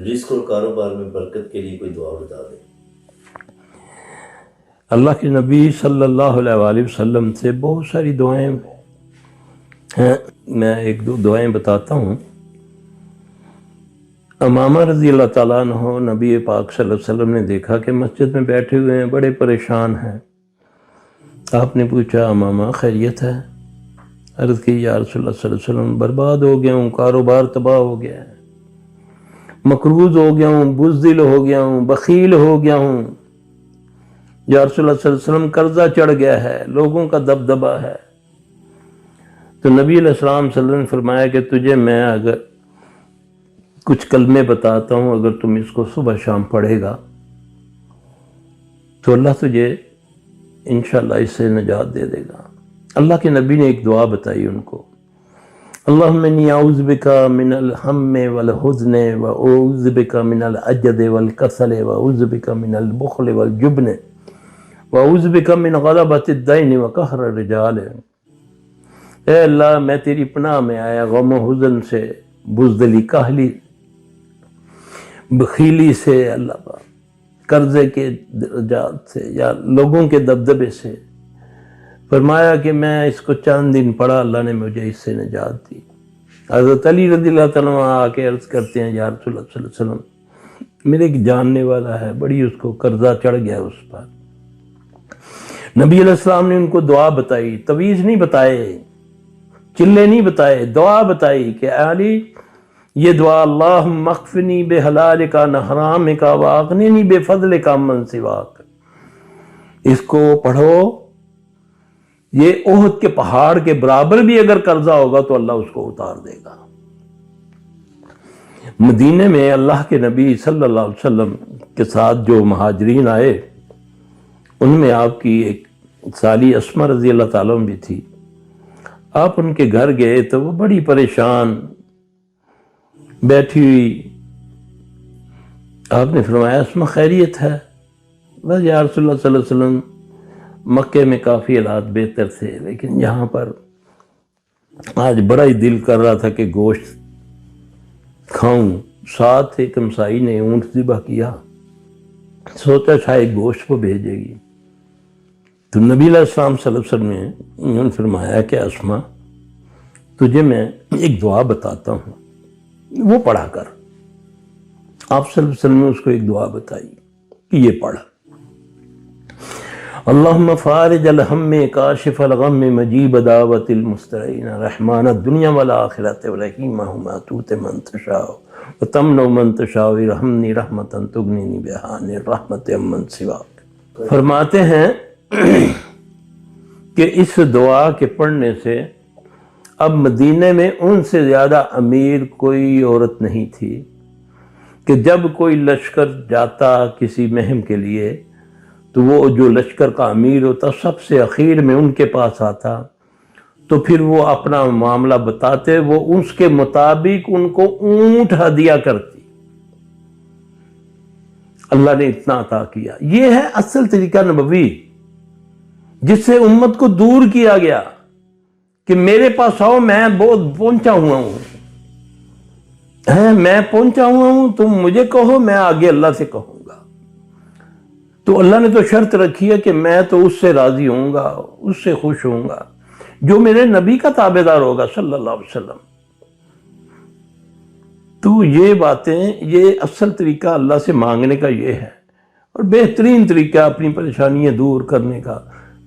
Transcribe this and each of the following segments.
رزق اور کاروبار میں برکت کے لیے کوئی دعا بتا دیں۔ اللہ کے نبی صلی اللہ علیہ وآلہ وسلم سے بہت ساری دعائیں ہیں، میں ایک دو دعائیں بتاتا ہوں۔ امامہ رضی اللہ تعالیٰ عنہ نبی پاک صلی اللہ علیہ وسلم نے دیکھا کہ مسجد میں بیٹھے ہوئے ہیں، بڑے پریشان ہیں۔ آپ نے پوچھا امامہ خیریت ہے؟ عرض کی یا رسول اللہ صلی اللہ علیہ وسلم برباد ہو گیا ہوں، کاروبار تباہ ہو گیا ہے، مقروض ہو گیا ہوں، بزدل ہو گیا ہوں، بخیل ہو گیا ہوں، یا رسول اللہ صلی اللہ علیہ وسلم قرضہ چڑھ گیا ہے، لوگوں کا دبدبہ ہے۔ تو نبی علیہ السلام صلی اللہ علیہ وسلم نے فرمایا کہ تجھے میں اگر کچھ کلمے بتاتا ہوں، اگر تم اس کو صبح شام پڑھے گا تو اللہ تجھے انشاءاللہ اس سے نجات دے دے گا۔ اللہ کے نبی نے ایک دعا بتائی ان کو، اللہم انی اعوذ بکا من الہم والحزن واعوذ بکا من العجز والکسل واعوذ بکا من البخل والجبن واعوذ بکا من غلبۃ الدین وقہر الرجال۔ اے اللہ میں تیری پناہ میں آیا غم و حزن سے، بزدلی کاہلی، بخیلی سے، اللہ پاک قرضے کے درجات سے یا لوگوں کے دبدبے سے۔ فرمایا کہ میں اس کو چند دن پڑھا، اللہ نے مجھے اس سے نجات دی۔ حضرت علی رضی اللہ تعالیٰ عنہ آ کے عرض کرتے ہیں یا رسول اللہ صلی اللہ علیہ وسلم میرے ایک جاننے والا ہے، بڑی اس کو قرضہ چڑھ گیا اس پر۔ نبی علیہ السلام نے ان کو دعا بتائی، تویز نہیں بتائے، چلے نہیں بتائے، دعا بتائی کہ علی یہ دعا اللہم اکفنی بحلالک عن حرامک واغننی بفضلک عمن سواک، اس کو پڑھو۔ یہ احد کے پہاڑ کے برابر بھی اگر قرضہ ہوگا تو اللہ اس کو اتار دے گا۔ مدینے میں اللہ کے نبی صلی اللہ علیہ وسلم کے ساتھ جو مہاجرین آئے ان میں آپ کی ایک سالی اسماء رضی اللہ تعالیٰ عنہ بھی تھی۔ آپ ان کے گھر گئے تو وہ بڑی پریشان بیٹھی ہوئی، آپ نے فرمایا اسماء خیریت ہے؟ بس یا رسول اللہ صلی اللہ علیہ وسلم مکے میں کافی حالات بہتر تھے، لیکن یہاں پر آج بڑا ہی دل کر رہا تھا کہ گوشت کھاؤں۔ ساتھ ایک ہمسائی نے اونٹ ذبح کیا، سوچا شاید گوشت کو بھیجے گی۔ تو نبی علیہ السلام صلی اللہ علیہ وسلم نے انہوں نے فرمایا کہ اسماء تجھے میں ایک دعا بتاتا ہوں، وہ پڑھا کر۔ آپ صلی اللہ علیہ وسلم نے اس کو ایک دعا بتائی کہ یہ پڑھ، اللہم فارج الہم کاشف الغم مجیب دعوت المسترین رحمان الدنیا والآخرۃ ورحیمہما تؤتی من تشاء وتمنع من تشاء ارحمنی رحمتا تغنینی بہا عن الرحمۃ عمن سواک۔ فرماتے ہیں کہ اس دعا کے پڑھنے سے اب مدینے میں ان سے زیادہ امیر کوئی عورت نہیں تھی کہ جب کوئی لشکر جاتا کسی مہم کے لیے تو وہ جو لشکر کا امیر ہوتا سب سے اخیر میں ان کے پاس آتا، تو پھر وہ اپنا معاملہ بتاتے، وہ اس کے مطابق ان کو اونٹ ہدیہ کرتی۔ اللہ نے اتنا عطا کیا۔ یہ ہے اصل طریقہ نبوی جس سے امت کو دور کیا گیا کہ میرے پاس آؤ، میں بہت پہنچا ہوا ہوں، میں پہنچا ہوا ہوں، تم مجھے کہو، میں آگے اللہ سے کہوں گا۔ تو اللہ نے تو شرط رکھی ہے کہ میں تو اس سے راضی ہوں گا، اس سے خوش ہوں گا جو میرے نبی کا تابعدار ہوگا صلی اللہ علیہ وسلم۔ تو یہ باتیں، یہ اصل طریقہ اللہ سے مانگنے کا یہ ہے، اور بہترین طریقہ اپنی پریشانیاں دور کرنے کا۔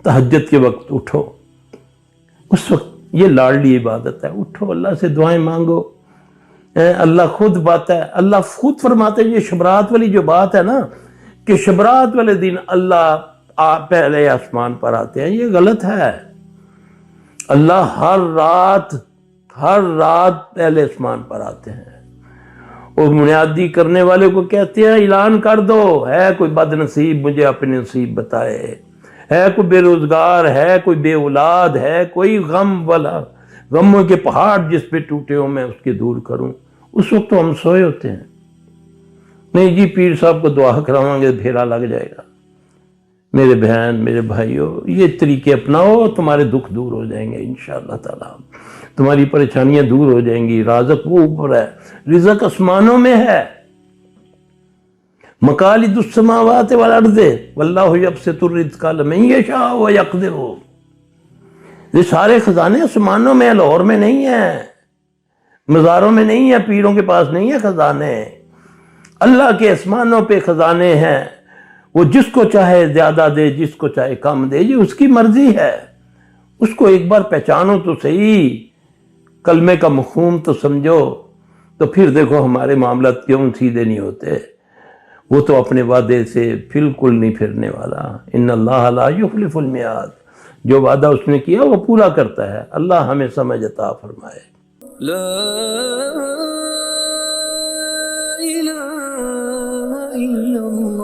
تہجد کے وقت اٹھو، اس وقت یہ لاڈلی عبادت ہے، اٹھو اللہ سے دعائیں مانگو۔ اللہ خود بات ہے، اللہ خود فرماتے ہیں، یہ شبرات والی جو بات ہے نا کہ شبرات والے دن اللہ پہلے آسمان پر آتے ہیں، یہ غلط ہے۔ اللہ ہر رات پہلے آسمان پر آتے ہیں، اور منادی کرنے والے کو کہتے ہیں اعلان کر دو، ہے کوئی بد نصیب مجھے اپنے نصیب بتائے، ہے کوئی بے روزگار، ہے کوئی بے اولاد، ہے کوئی غم والا، غموں کے پہاڑ جس پہ ٹوٹے ہو میں اس کے دور کروں۔ اس وقت تو ہم سوئے ہوتے ہیں، نہیں جی پیر صاحب کو دعا کراؤں گے پھیرا لگ جائے گا۔ میرے بہن، میرے بھائیوں، یہ طریقے اپناؤ، تمہارے دکھ دور ہو جائیں گے انشاءاللہ تعالی، تمہاری پریشانیاں دور ہو جائیں گی۔ رازق وہ اوپر ہے، رزق آسمانوں میں ہے، مقالد السماوات والارض واللہ یبسط الرزق لمن یشاء ویقدر. یہ سارے خزانے آسمانوں میں، لاہور میں نہیں ہیں، مزاروں میں نہیں ہیں، پیروں کے پاس نہیں ہیں خزانے. اللہ کے آسمانوں پہ خزانے ہیں. وہ جس کو چاہے زیادہ دے، جس کو چاہے کم دے، یہ اس کی مرضی ہے. اس کو ایک بار پہچانو تو صحیح، کلمے کا مفہوم تو سمجھو، تو پھر دیکھو ہمارے معاملات کیوں سیدھے نہیں ہوتے. وہ تو اپنے وعدے سے بالکل نہیں پھرنے والا. ان اللہ لا یخلف المیعاد. جو وعدہ اس نے کیا وہ پورا کرتا ہے. اللہ ہمیں سمجھ عطا فرمائے. لا إله إلا الله